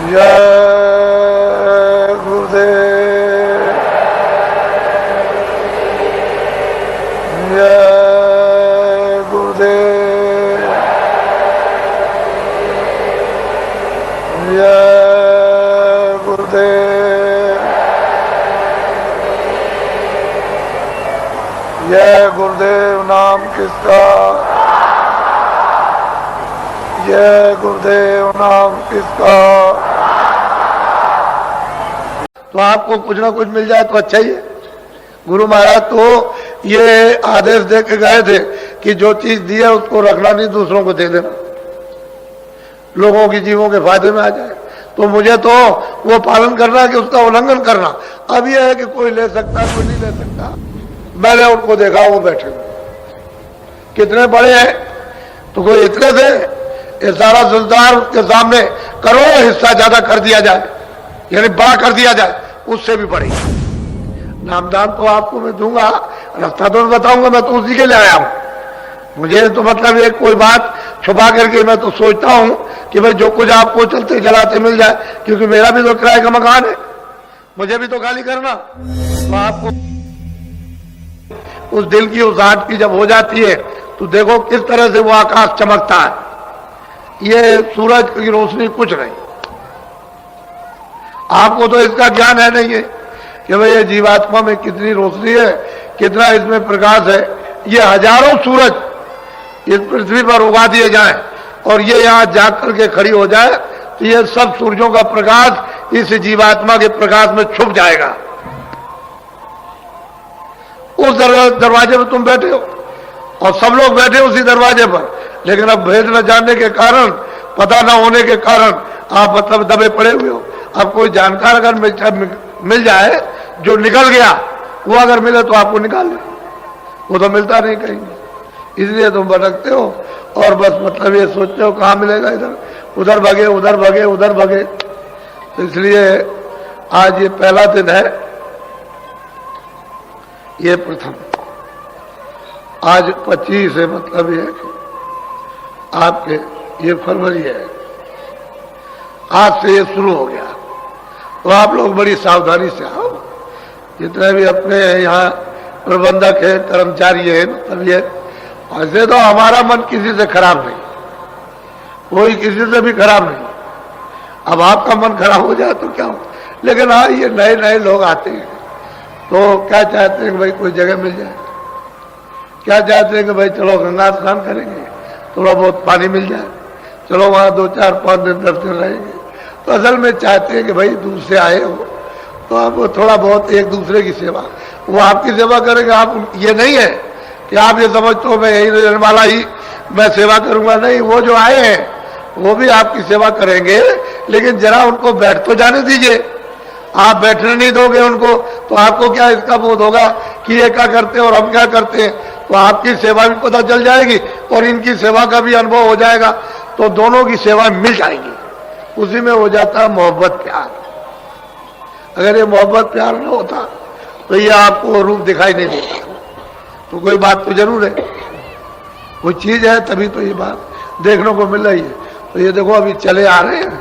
जय गुरुदेव, जय गुरुदेव, जय गुरुदेव, जय गुरुदेव नाम किसका, जय गुरुदेव नाम किसका। तो आपको कुछ ना कुछ मिल जाए तो अच्छा ही है। गुरु महाराज तो ये आदेश दे के गए थे कि जो चीज दी है उसको रखना नहीं, दूसरों को दे देना, लोगों की जीवों के फायदे में आ जाए। तो मुझे तो वो पालन करना कि उसका उल्लंघन करना। अब यह है कि कोई ले सकता, कोई नहीं ले सकता। मैंने उनको देखा, वो बैठे कितने बड़े हैं, तो कोई इतने थे, ये सारा संसार के सामने करोड़ों हिस्सा ज्यादा कर दिया जाए, यानी बड़ा कर दिया जाए, उससे भी बड़ी। नामदान तो आपको मैं दूंगा, रास्ता तो बताऊंगा, मैं तो उसी के लिए आया हूं। मुझे तो मतलब ये कोई बात छुपा करके मैं तो सोचता हूं कि भाई जो कुछ आपको चलते चलाते मिल जाए, क्योंकि मेरा भी तो किराए का मकान है, मुझे भी तो खाली करना। तो आपको उस दिल की उस आंट की जब हो जाती है तो देखो किस तरह से वो आकाश चमकता है। ये सूरज की रोशनी कुछ नहीं, आपको तो इसका ज्ञान है नहीं है कि भाई ये जीवात्मा में कितनी रोशनी है, कितना इसमें प्रकाश है। ये हजारों सूरज इस पृथ्वी पर उगा दिए जाएं और ये यहां जाकर के खड़ी हो जाए तो ये सब सूर्यों का प्रकाश इस जीवात्मा के प्रकाश में छुप जाएगा। उस दरवाजे पर तुम बैठे हो और सब लोग बैठे उसी दरवाजे पर, लेकिन अब भेद न जानने के कारण, पता न होने के कारण आप मतलब दबे पड़े हुए हो। अब कोई जानकार अगर मिल जाए जो निकल गया, वो अगर मिले तो आपको निकाल ले, वो तो मिलता नहीं कहीं, इसलिए तुम भटकते हो और बस मतलब ये सोचते हो कहाँ मिलेगा, इधर उधर भगे, उधर भगे, उधर भगे। तो इसलिए आज ये पहला दिन है, ये प्रथम, आज 25 है, मतलब ये आपके ये फरवरी है, आज से ये शुरू हो गया। तो आप लोग बड़ी सावधानी से आओ, जितने भी अपने यहाँ प्रबंधक है, कर्मचारी है, मतलब ये ऐसे तो हमारा मन किसी से खराब नहीं, कोई किसी से भी खराब नहीं। अब आपका मन खराब हो जाए तो क्या हो, लेकिन हाँ ये नए नए लोग आते हैं तो क्या चाहते हैं कि भाई कोई जगह मिल जाए, क्या चाहते हैं कि भाई चलो गंगा स्नान करेंगे, थोड़ा बहुत पानी मिल जाए, चलो वहां 2, 4, 5 दिन 10 दिन रहेंगे। तो असल में चाहते हैं कि भाई दूर से आए हो तो आप थोड़ा बहुत एक दूसरे की सेवा, वो आपकी सेवा करेंगे। आप ये नहीं है कि आप ये समझते हो मैं यही रहने वाला ही मैं सेवा करूंगा, नहीं, वो जो आए हैं वो भी आपकी सेवा करेंगे, लेकिन जरा उनको बैठ तो जाने दीजिए। आप बैठने नहीं दोगे उनको तो आपको क्या इसका बोध होगा कि ये क्या करते हैं और हम क्या करते हैं। तो आपकी सेवा भी पता चल जाएगी और इनकी सेवा का भी अनुभव हो जाएगा, तो दोनों की सेवा मिल जाएगी। उसी में हो जाता है मोहब्बत प्यार। अगर ये मोहब्बत प्यार न होता तो ये आपको रूप दिखाई नहीं देता। तो कोई बात तो जरूर है, कोई चीज है तभी तो ये बात देखने को मिल रही है। तो ये देखो अभी चले आ रहे हैं,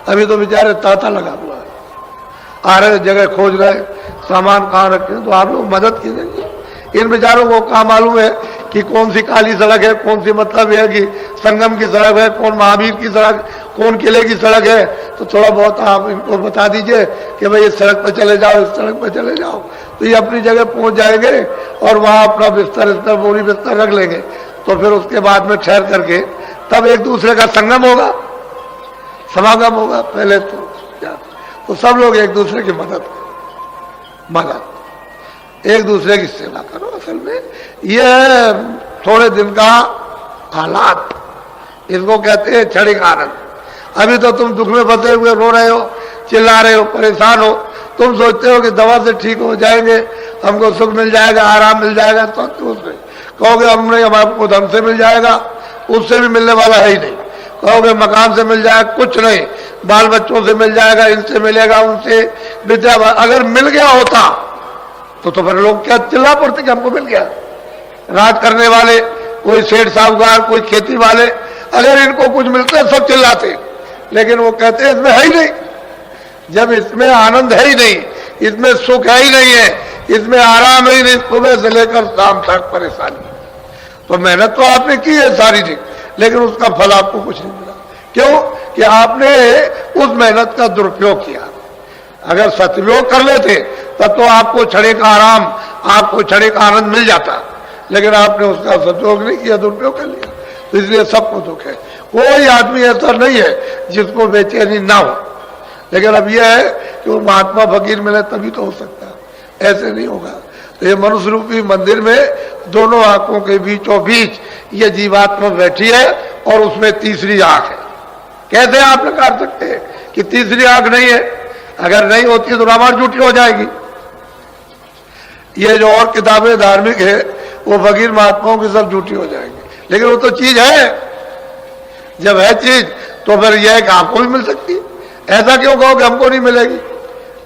अभी तो बेचारे तांता लगा हुआ है, आ रहे जगह खोज रहे, सामान कहाँ रखे, तो आप लोग मदद कीजिए। इन बेचारों को क्या मालूम है कि कौन सी काली सड़क है, कौन सी मतलब है कि संगम की सड़क है, कौन महावीर की सड़क, कौन किले की सड़क है। तो थोड़ा बहुत आप इनको बता दीजिए कि भाई इस सड़क पर चले जाओ, इस सड़क पर चले जाओ, तो ये अपनी जगह पहुंच जाएंगे और वहां अपना बिस्तर बोरी बिस्तर रख लेंगे। तो फिर उसके बाद में ठहर करके तब एक दूसरे का संगम होगा, समागम होगा। पहले तो सब लोग एक दूसरे की मदद, एक दूसरे की सेवा करो। असल में ये थोड़े दिन का हालात, इसको कहते हैं क्षणिक आनंद। अभी तो तुम दुख में फंसे हुए रो रहे हो, चिल्ला रहे हो, परेशान हो, तुम सोचते हो कि दवा से ठीक हो जाएंगे, हमको सुख मिल जाएगा, आराम मिल जाएगा। तो उसमें कहोगे हमने आपको धन से मिल जाएगा, उससे भी मिलने वाला है ही नहीं। कहोगे मकान से मिल जाएगा, कुछ नहीं, बाल बच्चों से मिल जाएगा, इनसे मिलेगा, उनसे विद्या। अगर मिल गया होता तो फिर लोग क्या चिल्ला पड़ते कि हमको मिल गया। राज करने वाले, कोई सेठ साहूकार, कोई खेती वाले, अगर इनको कुछ मिलता है सब चिल्लाते, लेकिन वो कहते हैं इसमें है ही नहीं। जब इसमें आनंद है ही नहीं, इसमें सुख है ही नहीं है, इसमें आराम ही नहीं, सुबह से लेकर शाम तक परेशानी। तो मेहनत तो आपने की है शारीरिक, लेकिन उसका फल आपको कुछ नहीं मिला। क्यों? कि आपने उस मेहनत का दुरुपयोग किया। अगर सदुपयोग कर लेते तब तो आपको क्षणिक आराम, आपको क्षणिक आनंद मिल जाता, लेकिन आपने उसका सदुपयोग नहीं किया, दुरुपयोग कर लिया। तो इसलिए सबको दुख है। कोई आदमी ऐसा नहीं है जिसको बेचैनी ना हो, लेकिन अब यह है कि वो महात्मा फकीर मिले तभी तो हो सकता है, ऐसे नहीं होगा। तो ये मनुष्य रूपी मंदिर में दोनों आंखों के बीचों बीच ये जीवात्मा बैठी है और उसमें तीसरी आंख है। कैसे आप निकाल सकते हैं कि तीसरी आंख नहीं है? अगर नहीं होती तो रामायण झूठी हो जाएगी। ये जो और किताबें धार्मिक है वो फकीर महात्माओं की सब झूठी हो जाएंगी, लेकिन वो तो चीज है। जब है चीज तो फिर यह है कि आपको भी मिल सकती है। ऐसा क्यों कहो कि हमको नहीं मिलेगी?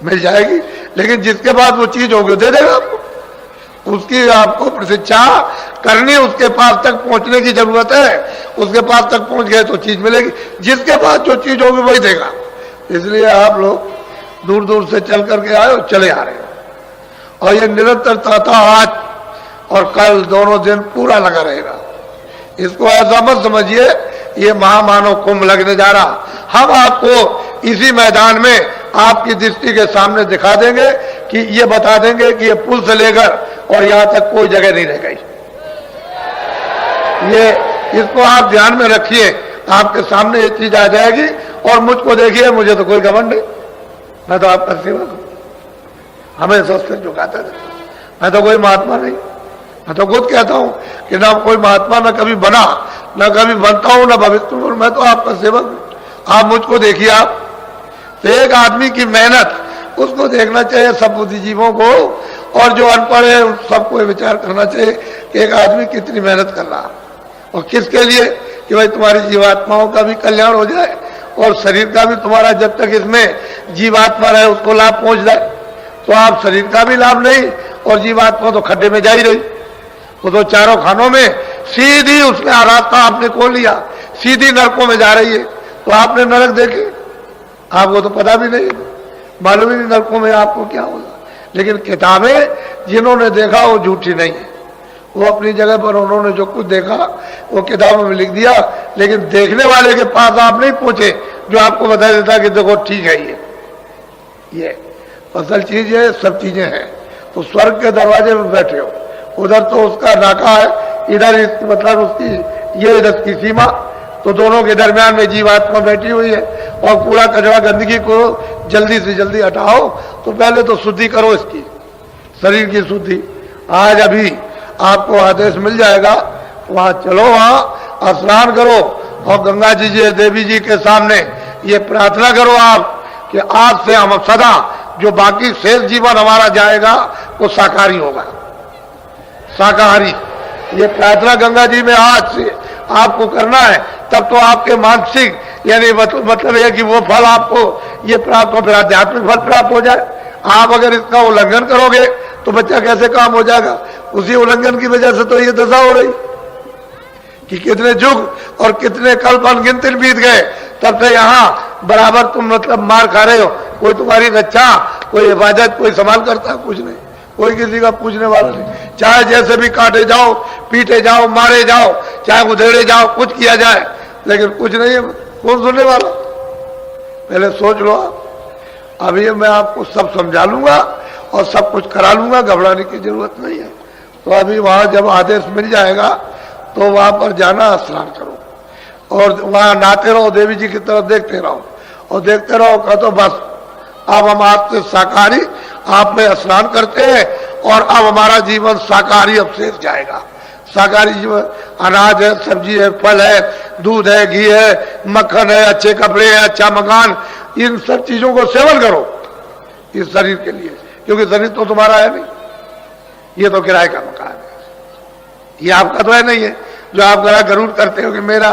मिल जाएगी, लेकिन जिसके पास वो चीज होगी दे देगा आपको। उसकी आपको प्रतीक्षा करनी, उसके पास तक पहुंचने की जरूरत है। उसके पास तक पहुंच गए तो चीज मिलेगी, जिसके पास जो चीज होगी वही देगा। इसलिए आप लोग दूर दूर से चल करके आए और चले आ रहे हो, और ये निरंतरता था आज और कल दोनों दिन पूरा लगा रहेगा। इसको ऐसा मत समझिए ये महामानव कुंभ लगने जा रहा। हम आपको इसी मैदान में आपकी दृष्टि के सामने दिखा देंगे कि ये बता देंगे कि ये पुल से लेकर और यहां तक कोई जगह नहीं रह गई। ये इसको आप ध्यान में रखिए, आपके सामने ये चीज आ जाएगी। और मुझको देखिए, मुझे तो कोई घमंड नहीं, मैं तो आपका सेवक हूं, हमेशा सिर झुकाता रहता हूं। मैं तो कोई महात्मा नहीं, मैं तो खुद कहता हूं कि ना कोई महात्मा ना कभी बना, ना कभी बनता हूं, ना भविष्य में। मैं तो आपका सेवक हूं, आप मुझको देखिए। आप तो एक आदमी की मेहनत उसको देखना चाहिए, सब बुद्धिजीवों को, और जो अनपढ़ है उन सबको विचार करना चाहिए कि एक आदमी कितनी मेहनत कर रहा और किसके लिए, कि भाई तुम्हारी जीवात्माओं का भी कल्याण हो जाए और शरीर का भी तुम्हारा, जब तक इसमें जीवात्मा रहे उसको लाभ पहुंच जाए। तो आप शरीर का भी लाभ नहीं और जीवात्मा तो खड्डे में जा ही रही। वो तो चारों खानों में सीधी उसने रास्ता आपने खोल लिया, सीधी नरकों में जा रही है। तो आपने नरक देखे? आपको तो पता भी नहीं, मालूम ही नहीं नरकों में आपको क्या होगा। लेकिन किताबें जिन्होंने देखा वो झूठी नहीं है, वो अपनी जगह पर उन्होंने जो कुछ देखा वो किताबों में लिख दिया। लेकिन देखने वाले के पास आप नहीं पहुंचे जो आपको बता देता कि देखो ठीक है ये असल चीज है, सब चीजें हैं। तो स्वर्ग के दरवाजे में बैठे हो, उधर तो उसका नाका है, इधर मतलब उसकी ये इधर की सीमा, तो दोनों के दरमियान में जीवात्मा बैठी हुई है। और कूड़ा कचरा गंदगी को जल्दी से जल्दी हटाओ। तो पहले तो शुद्धि करो इसकी, शरीर की शुद्धि। आज अभी आपको आदेश मिल जाएगा, वहां चलो, वहां स्नान करो और गंगा जी देवी जी के सामने ये प्रार्थना करो आप कि आज से हम सदा जो बाकी शेष जीवन हमारा जाएगा वो शाकाहारी होगा, शाकाहारी। ये प्रार्थना गंगा जी में आज से आपको करना है, तब तो आपके मानसिक यानी मतलब है कि वो फल आपको ये प्राप्त हो, फिर आध्यात्मिक फल प्राप्त हो जाए। आप अगर इसका उल्लंघन करोगे तो बच्चा कैसे काम हो जाएगा? उसी उल्लंघन की वजह से तो ये दशा हो रही कि कितने युग और कितने कल्प अनगिनत बीत गए, तब से यहाँ बराबर तुम मतलब मार खा रहे हो। कोई तुम्हारी रक्षा, कोई हिफाजत, कोई संभाल करता, कुछ नहीं, कोई किसी का पूछने वाला नहीं। चाहे जैसे भी काटे जाओ, पीटे जाओ, मारे जाओ, चाहे उधेड़े जाओ, कुछ किया जाए, लेकिन कुछ नहीं है, कौन सुनने वाला? पहले सोच लो। अभी मैं आपको सब समझा लूंगा और सब कुछ करा लूंगा, घबराने की जरूरत नहीं है। तो अभी वहां जब आदेश मिल जाएगा तो वहां पर जाना, स्नान करो और वहां नहाते रहो, देवी जी की तरफ देखते रहो और देखते रहो। कह तो बस अब हम आपसे शाकाहारी, आप में स्नान करते हैं और अब हमारा जीवन शाकाहारी अब शेष जाएगा। शाकाहारी जीवन अनाज है, सब्जी है, फल है, दूध है, घी है, मक्खन है, अच्छे कपड़े हैं, अच्छा मकान, इन सब चीजों को सेवन करो इस शरीर के लिए, क्योंकि शरीर तो तुम्हारा है नहीं, ये तो किराए का मकान है, ये आपका तो है नहीं है। जो आप गरूर करते हो कि मेरा,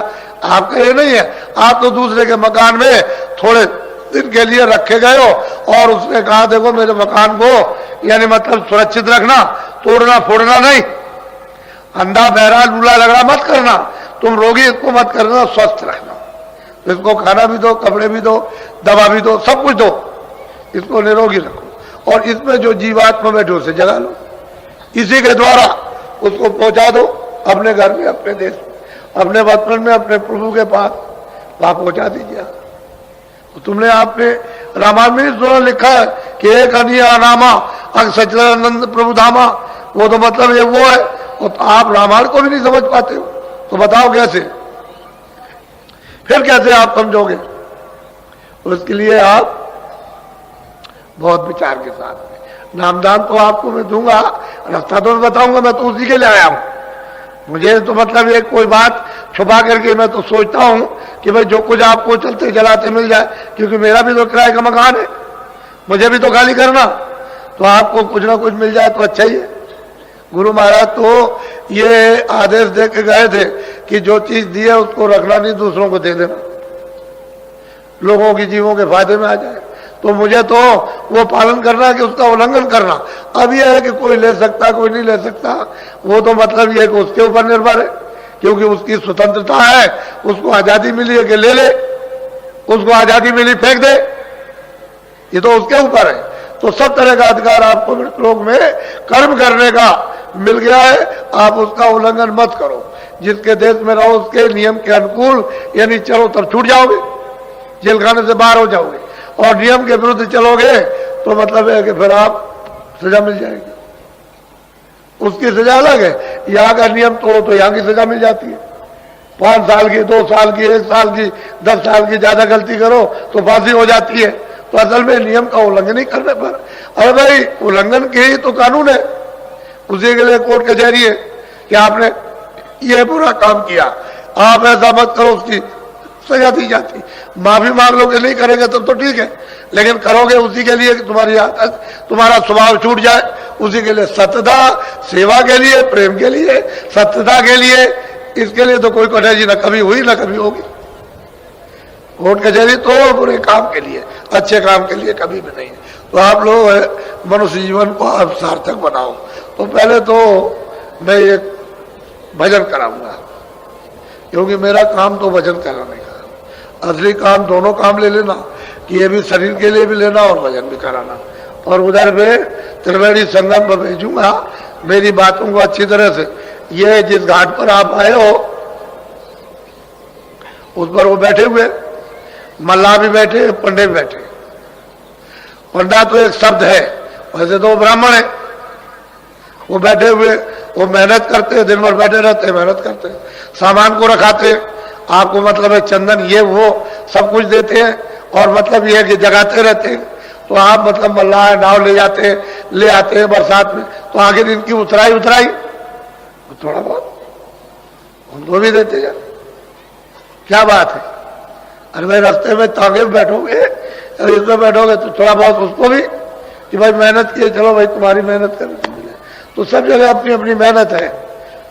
आपका ये नहीं है। आप तो दूसरे के मकान में थोड़े दिन के लिए रखे गए हो और उसने कहा देखो मेरे मकान को यानी मतलब सुरक्षित रखना, तोड़ना फोड़ना नहीं, अंधा बहरा लूला लगड़ा मत करना, तुम रोगी इसको मत करना, स्वस्थ रखना। इसको खाना भी दो, कपड़े भी दो, दवा भी दो, सब कुछ दो, इसको निरोगी रखो और इसमें जो जीवात्मा बैठे उसे जगा लो, इसी के द्वारा उसको पहुंचा दो अपने घर में, अपने देश में, अपने वतन में, अपने प्रभु के पास, वहां पहुंचा दीजिए। तो तुमने आपने रामायण में सुना लिखा है कि एक अनिया नामा अग सचिदानंद प्रभु धामा, वो तो मतलब ये वो है, और तो आप रामायण को भी नहीं समझ पाते हो, तो बताओ कैसे, फिर कैसे आप समझोगे? उसके लिए आप बहुत विचार के साथ में, नामदान तो आपको मैं दूंगा, रास्ता तो मैं बताऊंगा, मैं तो उसी के लिए आया हूं। मुझे तो मतलब ये कोई बात छुपा करके मैं तो सोचता हूं कि भाई जो कुछ आपको चलते जलाते मिल जाए, क्योंकि मेरा भी तो किराए का मकान है, मुझे भी तो खाली करना, तो आपको कुछ ना कुछ मिल जाए तो अच्छा ही है। गुरु महाराज तो ये आदेश दे के गए थे कि जो चीज दी है उसको रखना नहीं, दूसरों को दे देना, लोगों की जीवों के फायदे में आ जाए। तो मुझे तो वो पालन करना है कि उसका उल्लंघन करना। अब यह है कि कोई ले सकता कोई नहीं ले सकता, वो तो मतलब ये है कि उसके ऊपर निर्भर है, क्योंकि उसकी स्वतंत्रता है, उसको आजादी मिली है कि ले ले, उसको आजादी मिली फेंक दे, ये तो उसके ऊपर है। तो सब तरह का अधिकार आपको लोक में कर्म करने का मिल गया है, आप उसका उल्लंघन मत करो। जिसके देश में रहो उसके नियम के अनुकूल यानी चलो तब छूट जाओगे, जेल खाने से बाहर हो जाओगे, और नियम के विरुद्ध चलोगे तो मतलब है कि फिर आप सजा मिल जाएगी, उसकी सजा अलग है। यहाँ का नियम तोड़ो तो यहाँ की सजा मिल जाती है, 5 साल की, 2 साल की, 1 साल की, 10 साल की, ज्यादा गलती करो तो फांसी हो जाती है। तो असल में नियम का उल्लंघन नहीं करने पर, अरे भाई उल्लंघन के ही तो कानून है, उसी के लिए कोर्ट कचहरी है कि आपने ये बुरा काम किया, आप ऐसा मत करो, उसकी सजा दी जाती। माफी मांग लोगे नहीं करेंगे तो ठीक है, लेकिन करोगे उसी के लिए कि तुम्हारी आदत, तुम्हारा स्वभाव छूट जाए, उसी के लिए सत्यता, सेवा के लिए, प्रेम के लिए, सत्यता के लिए, इसके लिए तो कोई कठिनाई न कभी हुई न कभी होगी। कोर्ट कचहरी तो बुरे काम के लिए, अच्छे काम के लिए कभी भी नहीं। तो आप लोग मनुष्य जीवन को आप सार्थक बनाओ। तो पहले तो मैं एक भजन कराऊंगा, क्योंकि मेरा काम तो भजन कराने का, असली काम दोनों काम ले लेना, कि ये भी शरीर के लिए भी लेना और भजन भी कराना। और उधर पे त्रिवेणी संगम पर भेजूंगा मेरी बातों को अच्छी तरह से। ये जिस घाट पर आप आए हो उस पर वो बैठे हुए, मल्लाह भी बैठे, पंडे भी बैठे। पंडा तो एक शब्द है, वैसे तो वो ब्राह्मण है, वो बैठे हुए, वो मेहनत करते हैं, दिन भर बैठे रहते हैं, मेहनत करते हैं, सामान को रखाते हैं, आपको मतलब है चंदन ये वो सब कुछ देते हैं, और मतलब ये है कि जगाते रहते हैं। तो आप मतलब मल्लाह नाव ले जाते हैं, ले आते हैं बरसात में, तो आगे दिन की उतराई थोड़ा बहुत उनको भी देते हैं। क्या बात है, अरे भाई रास्ते में तांगे बैठोगे, इसमें बैठोगे तो थोड़ा बहुत उसको भी कि भाई मेहनत किए, चलो भाई तुम्हारी मेहनत करने मिले। तो सब जगह अपनी अपनी मेहनत है,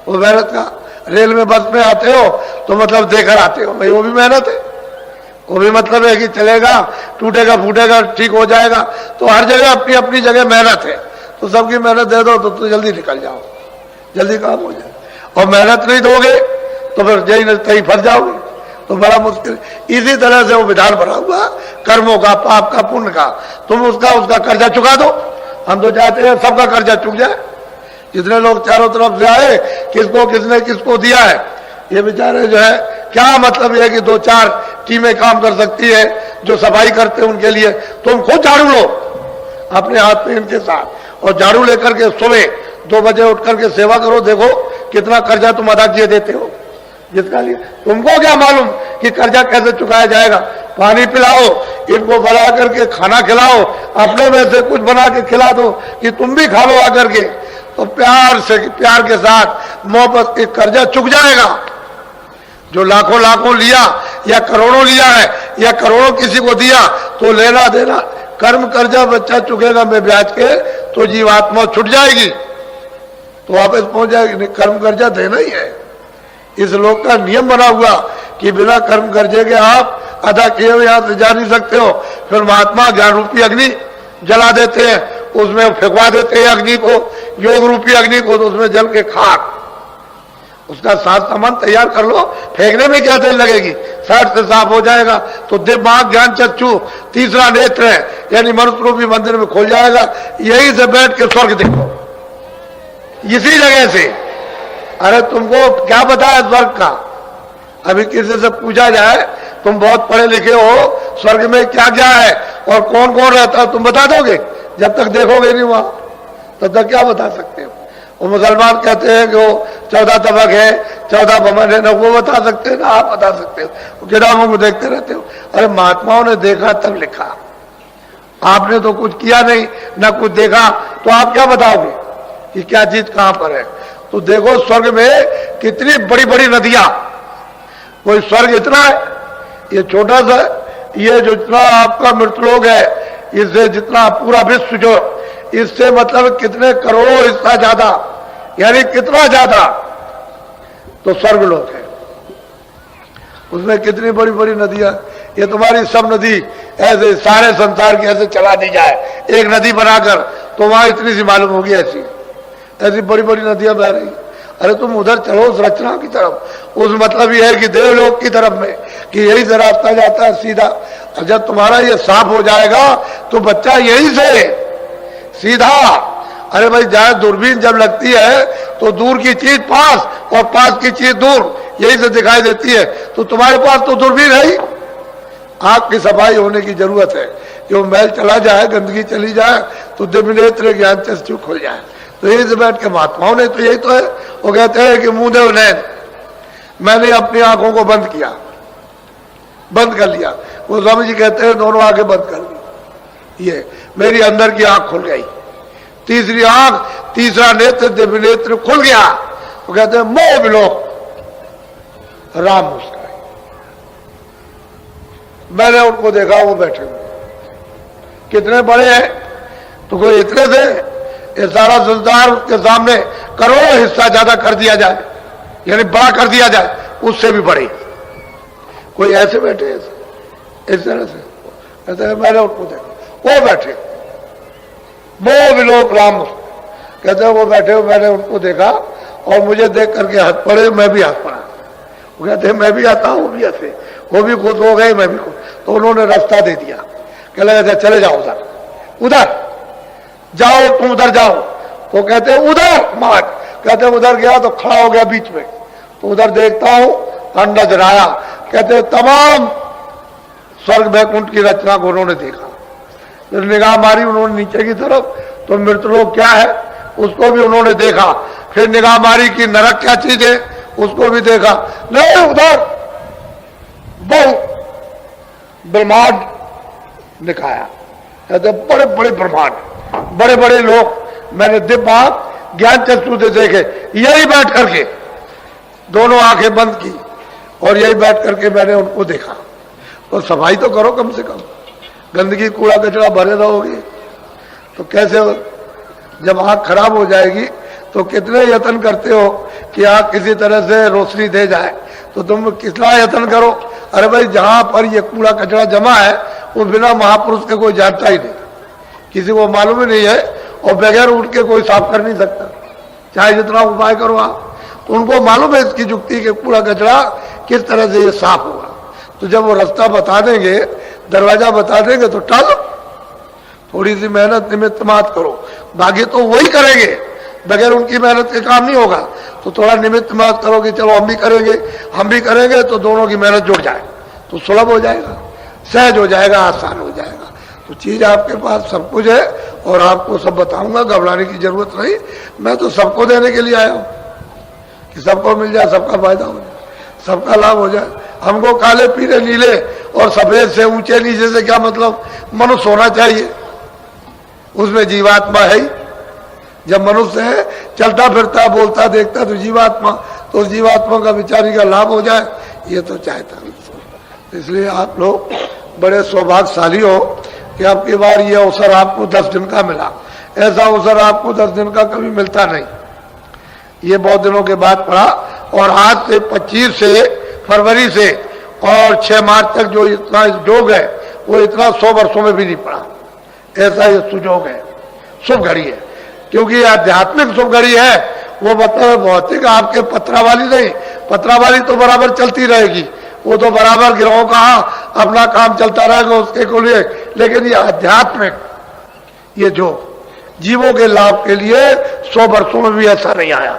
वो मेहनत का। रेल में बस में आते हो तो मतलब देकर आते हो, भाई वो भी मेहनत है, वो भी मतलब है कि चलेगा, टूटेगा फूटेगा ठीक हो जाएगा। तो हर जगह अपनी अपनी जगह मेहनत है, तो सबकी मेहनत दे दो तो जल्दी निकल जाओ, जल्दी काम हो जाए। और मेहनत नहीं दोगे तो फिर जही न तही फंस जाओगे, तो बड़ा मुश्किल। इसी तरह से वो विधान बना हुआ कर्मों का, पाप का, पुण्य का, तुम उसका कर्जा चुका दो। हम तो चाहते हैं सबका कर्जा चुक जाए। जितने लोग चारों तरफ से आए, किसको किसने किसको दिया है, ये बेचारे जो है क्या मतलब है कि 2-4 टीमें काम कर सकती है, जो सफाई करते हैं उनके लिए। तुम खुद झाड़ू लो अपने हाथ में इनके साथ, और झाड़ू लेकर के सुबह 2 बजे उठ करके सेवा करो, देखो कितना कर्जा तुम अदा किए देते हो। जिसका लिए तुमको क्या मालूम कि कर्जा कैसे चुकाया जाएगा। पानी पिलाओ, इनको बना करके खाना खिलाओ, अपने में से कुछ बना के खिला दो कि तुम भी खा लो आकर के। तो प्यार के साथ मोहब्बत के कर्जा चुक जाएगा। जो लाखों लाखों लिया या करोड़ों लिया है या करोड़ों किसी को दिया, तो लेना देना कर्म कर्जा बच्चा चुकेगा में ब्याज के, तो जीवात्मा छुट जाएगी, तो वापस पहुंच जाएगी। कर्म कर्जा देना ही है, इस लोक का नियम बना हुआ कि बिना कर्म कर्जे के आप अदा किए हुए यहां से जा नहीं सकते हो। फिर महात्मा ज्ञान रूपी अग्नि जला देते हैं, उसमें फेंकवा देते हैं अग्नि को, योग रूपी अग्नि को, तो उसमें जल के खाक उसका साथ सामान तैयार कर लो, फेंकने में क्या देर लगेगी, साठ से साफ हो जाएगा। तो दिमाग, ज्ञान चक्षु, तीसरा नेत्र है यानी मनुष्य रूपी मंदिर में खुल जाएगा। यही से बैठ के स्वर्ग देखो, इसी जगह से। अरे तुमको क्या पता है स्वर्ग का? अभी किसी से पूछा जाए तुम बहुत पढ़े लिखे हो, स्वर्ग में क्या क्या है और कौन कौन रहता है, तुम बता दोगे? जब तक देखोगे नहीं वहां तब तक क्या बता सकते हो? वो मुसलमान कहते हैं कि वो 14 तबक है, 14 भवन है, ना वो बता सकते हैं ना आप बता सकते हो, वो किताबों को देखते रहते हो। अरे महात्माओं ने देखा तब लिखा, आपने तो कुछ किया नहीं ना कुछ देखा, तो आप क्या बताओगे कि क्या चीज कहां पर है? तो देखो स्वर्ग में कितनी बड़ी बड़ी नदियां, कोई स्वर्ग इतना है, ये छोटा सा, ये जो इतना आपका मृतलोक है, इससे जितना पूरा विश्व जो, इससे मतलब कितने करोड़ों हिस्सा ज्यादा, यानी कितना ज्यादा तो स्वर्गलोक है। उसमें कितनी बड़ी बड़ी नदियां, ये तुम्हारी सब नदी ऐसे सारे संसार की ऐसे चला दी जाए एक नदी बनाकर, तो वहां इतनी सी मालूम होगी, ऐसी ऐसी बड़ी बड़ी नदियां बह रही। अरे तुम उधर चलो उस रचना की तरफ, उस मतलब ये है कि देवलोक की तरफ में, कि यही से रास्ता जाता है सीधा। और जब तुम्हारा ये साफ हो जाएगा तो बच्चा यही से सीधा, अरे भाई जहां दूरबीन जब लगती है तो दूर की चीज पास और पास की चीज दूर, यही से दिखाई देती है। तो तुम्हारे पास तो दूरबीन है ही, आंख की सफाई होने की जरूरत है कि वो मैल चला जाए, गंदगी चली जाए तो दिव्य नेत्र ज्ञान चक्षु खुल जाए। तो यही से बैठ के महात्माओं ने तो यही तो है, वो कहते हैं कि मुंह देव नैन, मैंने अपनी आंखों को बंद किया, बंद कर लिया। वो स्वामी जी कहते हैं दोनों आंखें बंद कर दी, ये मेरी अंदर की आंख खुल गई, तीसरी आंख, तीसरा नेत्र, दिव्य नेत्र खुल गया। वो कहते हैं मोह विलोक राम मुस्काए। मैंने उनको देखा, वो बैठे हुए कितने बड़े हैं, तो कोई इतने थे, ये सारा संसार उसके सामने करोड़ों हिस्सा ज्यादा कर दिया जाए, यानी बड़ा कर दिया जाए, उससे भी बड़े। कोई ऐसे बैठे इस तरह से, कहते हैं मैंने उनको देखा, वो बैठे मोह विलोक राम, कहते हैं वो बैठे हो, मैंने उनको देखा और मुझे देख करके हंस पड़े, मैं भी हंस पड़ा। वो कहते हैं मैं भी आता हूं, वो भी हंसे, वो भी खुश हो गए, मैं भी खुश। तो उन्होंने रास्ता दे दिया, कह लगे चले जाओ उधर, उधर जाओ, तुम उधर जाओ। तो कहते हैं उधर मार, कहते हैं उधर गया तो खड़ा हो गया बीच में, तो उधर देखता हूं अंडा जराया। कहते हैं तमाम स्वर्ग वैकुंठ की रचना को उन्होंने देखा, फिर निगाह मारी उन्होंने नीचे की तरफ, तो मृतलोक क्या है उसको भी उन्होंने देखा, फिर निगाह मारी कि नरक क्या चीज है उसको भी देखा। नहीं उधर बहु ब्रह्मांड दिखाया, कहते बड़े बड़े ब्रह्मांड, बड़े बड़े लोग मैंने दिव्य ज्ञान चक्षु से देखे, यही बैठ करके दोनों आंखें बंद की और यही बैठ करके मैंने उनको देखा। तो सफाई तो करो कम से कम, गंदगी कूड़ा कचरा भरे रहोगे तो कैसे हो? जब आंख खराब हो जाएगी तो कितने यत्न करते हो कि आंख किसी तरह से रोशनी दे जाए, तो तुम कितना यत्न करो। अरे भाई जहां पर ये कूड़ा कचरा जमा है वो बिना महापुरुष के कोई जानता ही नहीं, किसी को मालूम ही नहीं है, और बगैर उठ के कोई साफ कर नहीं सकता, चाहे जितना उपाय करो आप। उनको मालूम है इसकी जुक्ति के कूड़ा कचरा किस तरह से ये साफ होगा। तो जब वो रास्ता बता देंगे, दरवाजा बता देंगे तो टालो, थोड़ी सी मेहनत निमित्त मात करो, बाकी तो वही करेंगे, बगैर उनकी मेहनत के काम नहीं होगा। तो थोड़ा निमित्त मात करो कि चलो हम भी करेंगे तो दोनों की मेहनत जुड़ जाए, तो सुलभ हो जाएगा, सहज हो जाएगा, आसान हो जाएगा। तो चीज आपके पास सब कुछ है और आपको सब बताऊंगा, घबराने की जरूरत नहीं। मैं तो सबको देने के लिए आया हूं कि सबको मिल जाए, सबका फायदा हो जाए, सबका लाभ हो जाए। हमको काले पीले नीले और सफेद से ऊंचे नीचे से क्या मतलब, मनुष्य होना चाहिए, उसमें जीवात्मा है ही। जब मनुष्य है, चलता फिरता बोलता देखता तो जीवात्मा, तो उस जीवात्मा का बेचारी का लाभ हो जाए, ये तो चाहता नहीं। इसलिए आप लोग बड़े सौभाग्यशाली हो कि आपकी बार ये अवसर आपको 10 दिन का मिला। ऐसा अवसर आपको 10 दिन का कभी मिलता नहीं, ये बहुत दिनों के बाद पड़ा। और आज से 25 से फरवरी से और 6 मार्च तक जो इतना योग है वो इतना 100 वर्षों में भी नहीं पड़ा। ऐसा ये सुयोग है, शुभ घड़ी है, क्योंकि आध्यात्मिक शुभ घड़ी है वो मतलब भौतिक आपके पत्रा वाली नहीं, पत्रा वाली तो बराबर चलती रहेगी, वो तो बराबर गिरोह का अपना काम चलता रहेगा उसके को लिए। लेकिन ये आध्यात्मिक, ये जो जीवों के लाभ के लिए 100 वर्षों में भी ऐसा नहीं आया।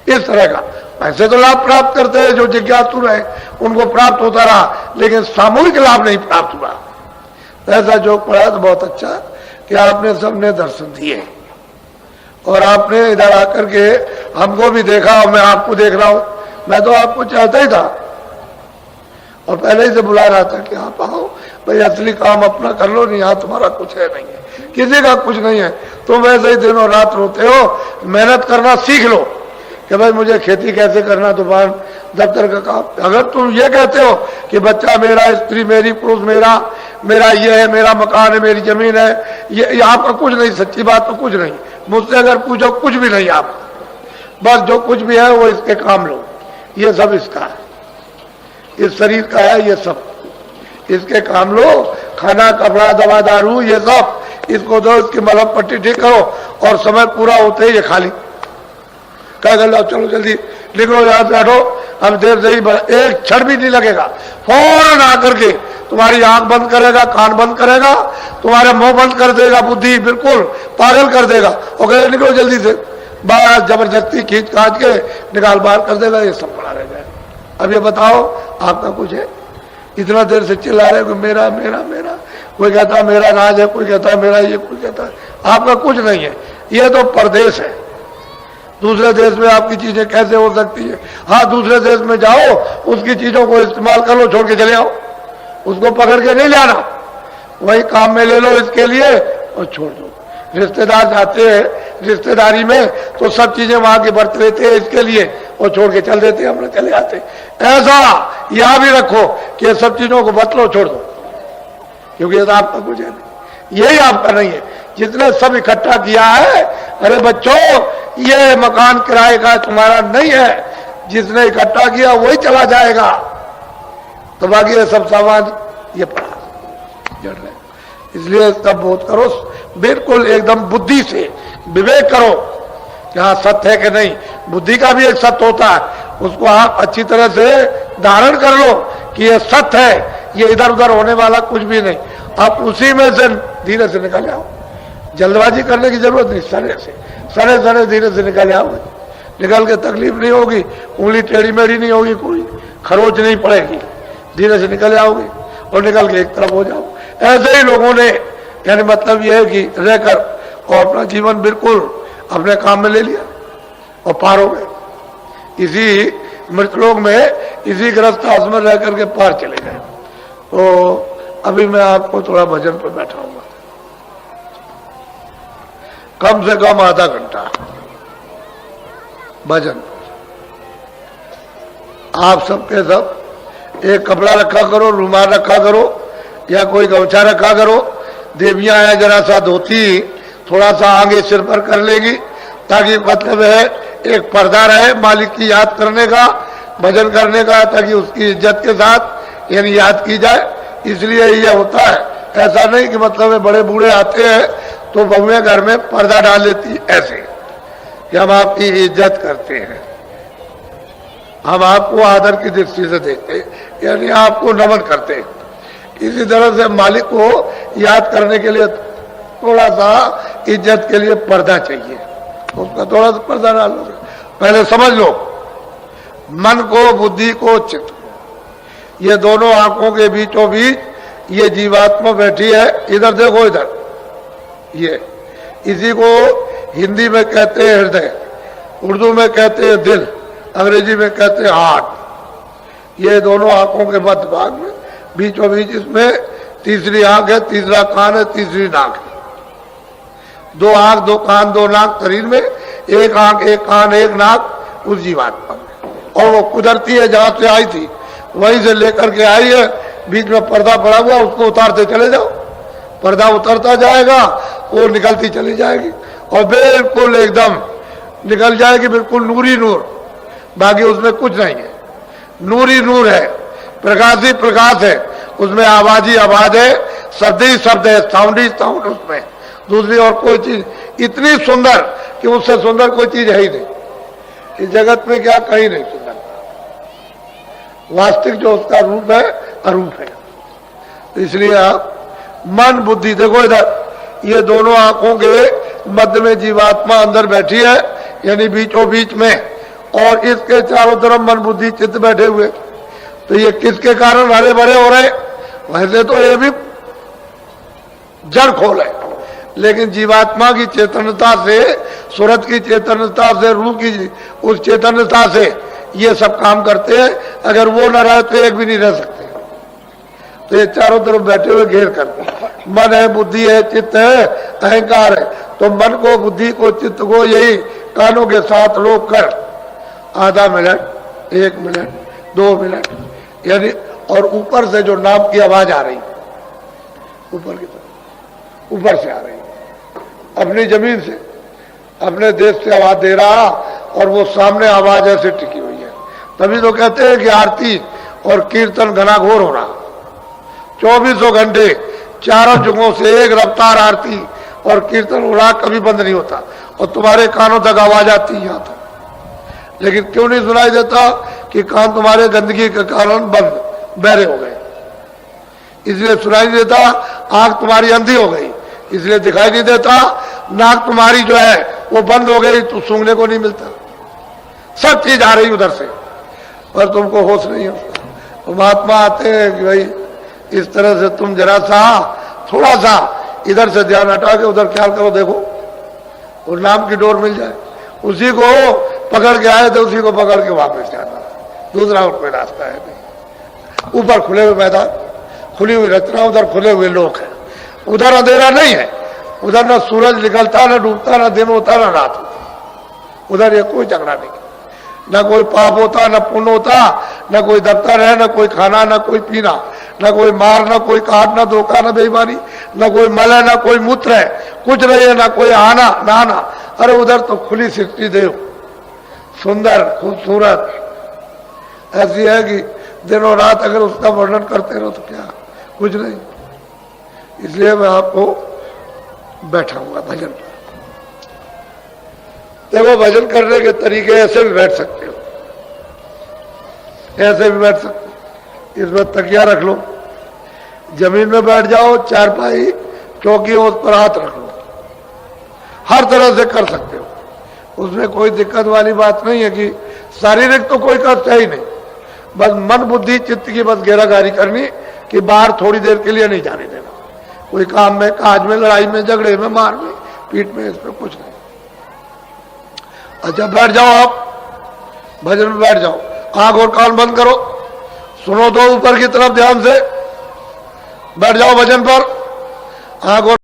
इस तरह का ऐसे तो लाभ प्राप्त करते हैं जो जिज्ञासु रहे, उनको प्राप्त होता रहा, लेकिन सामूहिक लाभ नहीं प्राप्त हुआ। ऐसा जो पढ़ा तो बहुत अच्छा कि आपने सबने दर्शन दिए और आपने इधर आकर के हमको भी देखा और मैं आपको देख रहा हूं। मैं तो आपको चाहता ही था और पहले ही से बुला रहा था कि आप आओ भाई, असली काम अपना कर लो, नहीं यहाँ तुम्हारा कुछ है नहीं है, किसी का कुछ नहीं है। तुम वैसे ही दिनों रात रोते हो, मेहनत करना सीख लो कि भाई मुझे खेती कैसे करना, दुकान दफ्तर का काम। अगर तुम ये कहते हो कि बच्चा मेरा, स्त्री मेरी, पुरुष मेरा, मेरा ये है, मेरा मकान है, मेरी जमीन है, ये आपका कुछ नहीं, सच्ची बात तो कुछ नहीं। मुझसे अगर पूछो कुछ भी नहीं, आप बस जो कुछ भी है वो इसके काम लो, ये सब इसका है, इस शरीर का है, ये सब इसके काम लो। खाना, कपड़ा, दवा, दारू, ये सब इसको दो, इसकी मलहम पट्टी ठीक करो और समय पूरा होते ही ये खाली कह लो चलो जल्दी निकलो यहाँ से, हटो, हम देर से ही, एक क्षण भी नहीं लगेगा। फौरन आकर के तुम्हारी आंख बंद करेगा, कान बंद करेगा, तुम्हारे मुंह बंद कर देगा, बुद्धि बिल्कुल पागल कर देगा और कहेगा निकलो जल्दी से, बाहर जबरदस्ती खींच काट के निकाल बाहर कर देगा। ये सब पड़ा रह जाए। अब ये बताओ आपका कुछ है? इतना देर से चिल्ला रहे हो मेरा मेरा मेरा, कोई कहता मेरा राज है, कोई कहता मेरा ये, कोई कहता आपका कुछ नहीं है। ये तो परदेश है, दूसरे देश में आपकी चीजें कैसे हो सकती है? हाँ, दूसरे देश में जाओ, उसकी चीजों को इस्तेमाल कर लो, छोड़ के चले आओ, उसको पकड़ के नहीं लाना, वही काम में ले लो इसके लिए और छोड़ दो। रिश्तेदार जाते हैं रिश्तेदारी में तो सब चीजें वहां के बरत लेते हैं इसके लिए और छोड़ के चल देते हैं, हम लोग चले आते। ऐसा यहां भी रखो कि सब चीजों को बतलो, छोड़ दो, क्योंकि ये तो आपका कुछ है नहीं, यही आपका नहीं है। जितने सब इकट्ठा किया है, अरे बच्चों ये मकान किराए का तुम्हारा नहीं है, जिसने इकट्ठा किया वही चला जाएगा, तो बाकी ये सब सामान ये पड़ा जड़ रहे। इसलिए इसका बोध करो, बिल्कुल एकदम बुद्धि से विवेक करो कि हाँ सत्य है कि नहीं। बुद्धि का भी एक सत्य होता है, उसको आप अच्छी तरह से धारण कर लो कि ये सत्य है, ये इधर उधर होने वाला कुछ भी नहीं। आप उसी में से धीरे से निकल आओ, जल्दबाजी करने की जरूरत नहीं, सरे सरे धीरे से निकल आओगे, निकल के तकलीफ नहीं होगी, उंगली टेढ़ी मेढ़ी नहीं होगी, कोई खरोच नहीं पड़ेगी, धीरे से निकल आओगे और निकल के एक तरफ हो जाओ। ऐसे ही लोगों ने, यानी मतलब यह है कि रहकर और अपना जीवन बिल्कुल अपने काम में ले लिया और पार हो गए। इसी मृतलोक में, इसी ग्रस्त में रह करके पार चले गए। तो अभी मैं आपको थोड़ा भजन पर बैठाऊंगा, कम से कम आधा घंटा भजन। आप सबके सब एक कपड़ा रखा करो, रुमाल रखा करो या कोई गमछा रखा करो। देवियां हैं, जरा सा धोती थोड़ा सा आगे सिर पर कर लेगी, ताकि मतलब है एक पर्दा रहे मालिक की याद करने का, भजन करने का, ताकि उसकी इज्जत के साथ यानी याद की जाए। इसलिए ये होता है, ऐसा नहीं कि मतलब है बड़े बूढ़े आते हैं तो बहुएं घर में पर्दा डाल लेती, ऐसे कि हम आपकी इज्जत करते हैं, हम आपको आदर की दृष्टि से देखते हैं, यानी आपको नमन करते हैं। इसी तरह से मालिक को याद करने के लिए थोड़ा सा इज्जत के लिए पर्दा चाहिए, उसका थोड़ा सा पर्दा डाल लो। पहले समझ लो, मन को, बुद्धि को, चित्त को, ये दोनों आंखों के बीचों बीच ये जीवात्मा बैठी है। इधर देखो, इधर ये, इसी को हिंदी में कहते हैं हृदय, उर्दू में कहते हैं दिल, अंग्रेजी में कहते हैं हार्ट। ये दोनों आंखों के मध्य भाग में बीचों बीच इसमें तीसरी आंख है, तीसरा कान है, तीसरी नाक है। दो आंख, दो कान, दो नाक शरीर में, एक आंख, एक कान, एक नाक उस जीवात्मा में। और वो कुदरती है, जहां से आई थी वहीं से लेकर के आई है। बीच में पर्दा पड़ा हुआ, उसको उतारते चले जाओ, पर्दा उतरता जाएगा, वो निकलती चली जाएगी और बिल्कुल एकदम निकल जाएगी, बिल्कुल नूरी नूर, बाकी उसमें कुछ नहीं है, नूरी नूर है, प्रकाश ही प्रकाश है, उसमें आवाज ही आवाज है, शब्द ही शब्द है, साउंड ही साउंड उसमें, दूसरी और कोई चीज इतनी सुंदर कि उससे सुंदर कोई चीज है ही नहीं इस जगत में, क्या कहीं नहीं सुंदर। वास्तविक जो उसका रूप है अरूप है। तो इसलिए आप मन बुद्धि, देखो इधर ये दोनों आंखों के मध्य में जीवात्मा अंदर बैठी है, यानी बीचों बीच में, और इसके चारों तरफ मन बुद्धि चित्त बैठे हुए। तो ये किसके कारण हरे भरे हो रहे? वैसे तो ये भी जड़ खोल है, लेकिन जीवात्मा की चेतनता से, सूरत की चेतनता से, रूह की उस चेतनता से ये सब काम करते हैं। अगर वो न रहे तो एक भी नहीं रह सकते। तो ये चारों तरफ बैठे हुए घेर कर, मन है, बुद्धि है, चित्त है, अहंकार है। तो मन को, बुद्धि को, चित्त को यही कानों के साथ रोक कर आधा मिनट, 1 मिनट, 2 मिनट, यानी, और ऊपर से जो नाम की आवाज आ रही, ऊपर की तरफ, ऊपर से आ रही, अपनी जमीन से, अपने देश से आवाज दे रहा, और वो सामने आवाज ऐसे टिकी हुई है। तभी तो कहते हैं कि आरती और कीर्तन घनाघोर हो रहा, 24 घंटे चारों जुगों से एक रफ्तार आरती और कीर्तन हो रहा, कभी बंद नहीं होता, और तुम्हारे कानों तक आवाज आती है यहाँ तक। लेकिन क्यों नहीं सुनाई देता? कि कान तुम्हारे गंदगी के कारण बंद, बहरे हो गए, इसलिए सुनाई नहीं देता। आंख तुम्हारी अंधी हो गई, इसलिए दिखाई नहीं देता। नाक तुम्हारी जो है वो बंद हो गई, तो सूंघने को नहीं मिलता। सब चीज आ रही उधर से, पर तुमको होश नहीं होता। तो महात्मा आते हैं कि भाई इस तरह से तुम जरा सा, थोड़ा सा इधर से ध्यान हटा के उधर ख्याल करो, देखो और नाम की डोर मिल जाए। उसी को पकड़ के आए तो उसी को पकड़ के वापस जाना, दूसरा और कोई रास्ता है नहीं। ऊपर खुले हुए मैदान, खुली हुई रचना, उधर खुले हुए लोग हैं। उधर अंधेरा नहीं है, उधर न सूरज निकलता, न डूबता, न दिन होता, न रात होती। उधर ये कोई झगड़ा नहीं, न कोई पाप होता, न पुण्य होता, न कोई दफ्तर है, न कोई खाना, न कोई पीना, न कोई मार, न कोई काट, न धोखा, न बेईमानी, न कोई मल है, न कोई मूत्र है, कुछ नहीं है, न कोई आना नहाना। अरे उधर तो खुली सृष्टि देव, सुंदर, खूबसूरत, ऐसी है कि दिनों रात अगर उसका वर्णन करते रहो तो क्या, कुछ नहीं। इसलिए मैं आपको बैठा हुआ भजन पर। देखो भजन करने के तरीके ऐसे भी बैठ सकते हो, ऐसे भी बैठ सकते हो। इसमें तकिया रख लो, जमीन में बैठ जाओ, चारपाई चौकी हो उस पर हाथ रख लो, हर तरह से कर सकते हो। उसमें कोई दिक्कत वाली बात नहीं है कि शारीरिक तो कोई कष्ट है ही नहीं, बस मन बुद्धि चित्त की बस घेराघारी करनी कि बाहर थोड़ी देर के लिए नहीं जाने देना, कोई काम में, काज में, लड़ाई में, झगड़े में, मार में, पीठ में, इसमें कुछ नहीं। अच्छा बैठ जाओ, आप भजन में बैठ जाओ, आंख और कान बंद करो, सुनो तो ऊपर की तरफ ध्यान से, बैठ जाओ भजन पर, आंख और